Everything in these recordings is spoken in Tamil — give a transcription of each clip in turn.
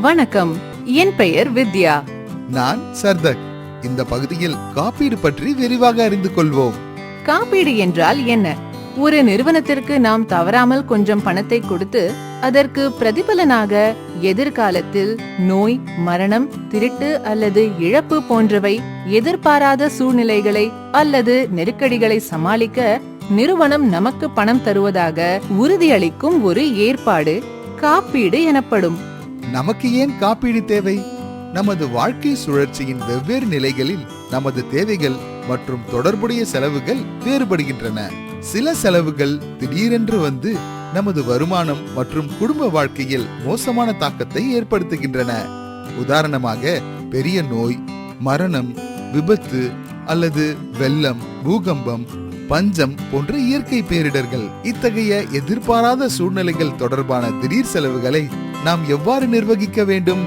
வணக்கம், என் பெயர் வித்யா. நான் சர்தக். இந்த பகுதியில் காப்பீடு பற்றி விரிவாக அறிந்து கொள்வோம். காப்பீடு என்றால் என்ன? ஒரு நிறுவனத்திற்கு நாம் தவறாமல் கொஞ்சம் பணத்தை கொடுத்து அதற்கு பிரதிபலனாக எதிர்காலத்தில் நோய், மரணம், திருட்டு அல்லது இழப்பு போன்றவை எதிர்பாராத சூழ்நிலைகளை அல்லது நெருக்கடிகளை சமாளிக்க நிறுவனம் நமக்கு பணம் தருவதாக உறுதியளிக்கும் ஒரு ஏற்பாடு காப்பீடு எனப்படும். நமக்கு ஏன் காப்பீடு தேவை? நமது வாழ்க்கை சுழற்சியின் வெவ்வேறு நிலைகளில் நமது தேவைகள் மற்றும் தொடர்புடைய செலவுகள் வேறுபடுகின்றன. சில செலவுகள் திடீரென்று வந்து நமது வருமானம் மற்றும் குடும்ப வாழ்க்கையில் மோசமான தாக்கத்தை ஏற்படுத்துகின்றன. உதாரணமாக, பெரிய நோய், மரணம், விபத்து அல்லது வெள்ளம், பூகம்பம், பஞ்சம் போன்ற இயற்கை பேரிடர்கள். இத்தகைய எதிர்பாராத சூழ்நிலைகள் தொடர்பான திடீர் செலவுகளை நாம் எவ்வாறு நிர்வகிக்க வேண்டும்?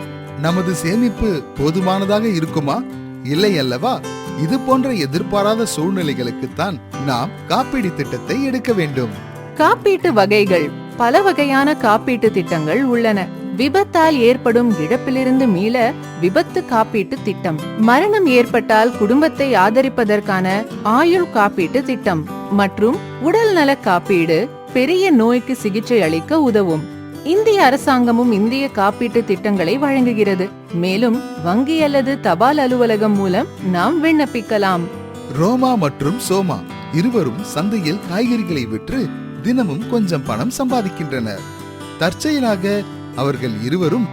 நமது சேமிப்பு போதுமானதாக இருக்குமா? இல்லை அல்லவா? இது போன்ற எதிர்பாராத சூழ்நிலைகளுக்குத்தான் நாம் காப்பீடு திட்டத்தை எடுக்க வேண்டும். காப்பீட்டு வகைகள். பல வகையான காப்பீட்டு திட்டங்கள் உள்ளன. விபத்தால் ஏற்படும் இழப்பிலிருந்து மீள விபத்து காப்பீட்டு திட்டம், மரணம் ஏற்பட்டால் குடும்பத்தை ஆதரிப்பதற்கான ஆயுள் காப்பீட்டு திட்டம் மற்றும் உடல் நல காப்பீடு பெரிய நோய்க்கு சிகிச்சை அளிக்க உதவும். இந்திய அரசாங்கமும் இந்திய காப்பீட்டு திட்டங்களை வழங்குகிறது. மேலும் வங்கி அல்லது தபால் அலுவலகம் மூலம் நாம் விண்ணப்பிக்கலாம். ரோமா மற்றும் சோமா இருவரும் சந்தையில் காய்கறிகளை விற்று தினமும் கொஞ்சம் பணம் சம்பாதிக்கின்றனர். தற்செயலாக அவர்கள் இருவரும்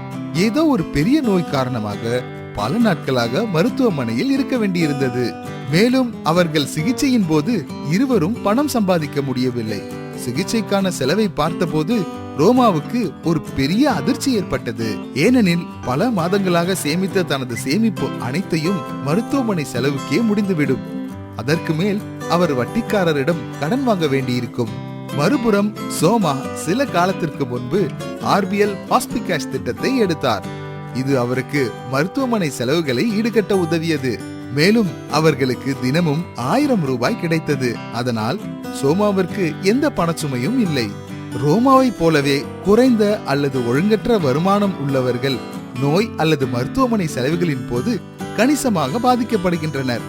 ஏதோ ஒரு பெரிய நோய் காரணமாக பல நாட்களாக மருத்துவமனையில் இருக்க வேண்டியிருந்தது. மேலும் அவர்கள் சிகிச்சையின் போது இருவரும் பணம் சம்பாதிக்க முடியவில்லை. சிகிச்சைக்கான செலவை பார்த்தபோது ரோமாவுக்கு ஒரு பெரிய அதிர்ச்சி ஏற்பட்டது. ஏனெனில் பல மாதங்களாக சேமித்த தனது சேமிப்பு அனைத்தையும் மருத்துவமனை செலவுக்கே முடிந்துவிடும். அதற்கு மேல் அவர் வட்டிக்காரரிடம் கடன் வாங்க வேண்டியிருக்கும். மறுபுறம் சோமா சில காலத்திற்கு முன்பு ஆர்பிஎல் ஹாஸ்பிகேஷ் திட்டத்தை எடுத்தார். இது அவருக்கு மருத்துவமனை செலவுகளை ஈடுகட்ட உதவியது. மேலும் அவர்களுக்கு தினமும் 1000 ரூபாய் கிடைத்தது. அதனால் சோமாவிற்கு எந்த பணச்சுமையும் இல்லை. ரோமாவை போலவே குறைந்த அல்லது ஒழுங்கற்ற வருமானம் உள்ளவர்கள் நோய் அல்லது மருத்துவமனை செலவுகளின் போது கணிசமாக பாதிக்கப்படுகின்றனர்.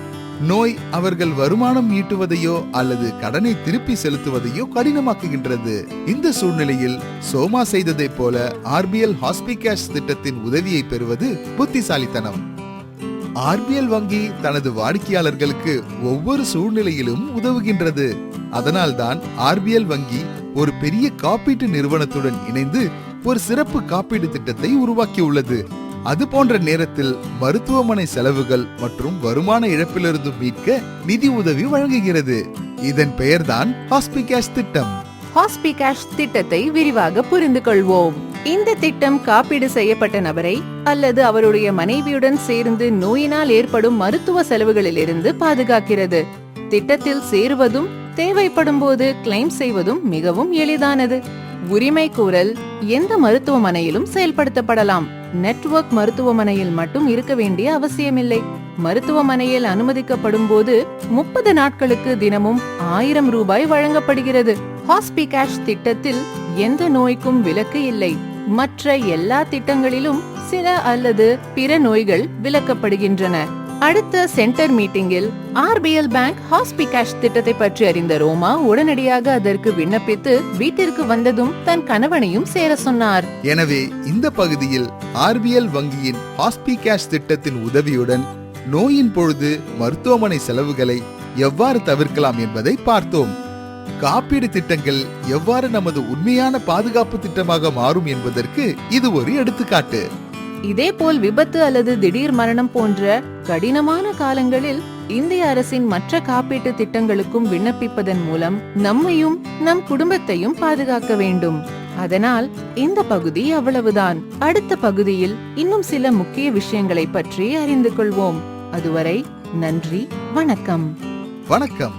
நோய் அவர்கள் வருமானம் ஈட்டுவதையோ அல்லது கடனை திருப்பி செலுத்துவதையோ கடினமாக்குகின்றது. இந்த சூழ்நிலையில் சோமா செய்ததை போல ஆர்பிஎல் ஹாஸ்பிகேஷ் திட்டத்தின் உதவியை பெறுவது புத்திசாலித்தனம். ஆர்பிஎல் வங்கி தனது வாடிக்கையாளர்களுக்கு ஒவ்வொரு சூழ்நிலையிலும் உதவுகின்றது. அதனால்தான் ஆர்பிஎல் வங்கி ஒரு பெரிய காப்பீட்டு நிறுவனத்துடன் இணைந்து ஒரு சிறப்பு காப்பீடு திட்டத்தை உருவாக்கியுள்ளது. அது போன்ற நேரத்தில் மருத்துவமனை செலவுகள் மற்றும் வருமான இழப்பிலிருந்து மீட்க நிதி உதவி வழங்குகிறது. இதன் பெயர்தான் ஹாஸ்பிகேஷ் திட்டம். ஹாஸ்பிகேஷ் திட்டத்தை விரிவாக புரிந்து கொள்வோம். இந்த திட்டம் காப்பீடு செய்யப்பட்ட நபரை அல்லது அவருடைய மனைவியுடன் சேர்ந்து நோயினால் ஏற்படும் மருத்துவ செலவுகளிலிருந்து பாதுகாக்கிறது. திட்டத்தில் சேருவதும் தேவைப்படும் போது கிளைம் செய்வதும் மிகவும் எளிதானது. உரிமை கோரல் எந்த மருத்துவமனையிலும் செயல்படுத்தப்படலாம். நெட்வொர்க் மருத்துவமனையில் மட்டும் இருக்க வேண்டிய அவசியமில்லை. மருத்துவமனையில் அனுமதிக்கப்படும் போது 30 நாட்களுக்கு தினமும் 1000 ரூபாய் வழங்கப்படுகிறது. ஹாஸ்பிகேஷ் திட்டத்தில் எந்த நோய்க்கும் விலக்கு இல்லை. மற்ற எல்லா திட்டங்களிலும் சில அல்லது பிற நோய்கள் விலக்கப்படுகின்றன. அடுத்த சென்டர் மீட்டிங்கில் ஆர்பிஎல் பேங்க் ஹாஸ்பிகேஷ் திட்டத்தை பற்றி அறிந்த ரோமா உடனடியாக அதற்கு விண்ணப்பித்து வீட்டிற்கு வந்ததும் தன் கணவனையும் சேர சொன்னார். எனவே இந்த பகுதியில் ஆர்பிஎல் வங்கியின் ஹாஸ்பிகேஷ் திட்டத்தின் உதவியுடன் நோயின் பொழுது மருத்துவமனை செலவுகளை எவ்வாறு தவிர்க்கலாம் என்பதை பார்த்தோம். காப்பீடு திட்டங்கள் எவ்வாறு நமது உண்மையான பாதுகாப்பு திட்டமாக மாறும் என்பதற்கு இது ஒரு எடுத்துக்காட்டு. இதேபோல் விபத்து அல்லது திடீர் மரணம் போன்ற கடினமான காலங்களில் இந்திய அரசின் மற்ற காப்பீட்டு திட்டங்களுக்கும் விண்ணப்பிப்பதன் மூலம் நம்மையும் நம் குடும்பத்தையும் பாதுகாக்க வேண்டும். அதனால் இந்த பகுதி அவ்வளவுதான். அடுத்த பகுதியில் இன்னும் சில முக்கிய விஷயங்களை பற்றி அறிந்து கொள்வோம். அதுவரை நன்றி, வணக்கம். வணக்கம்.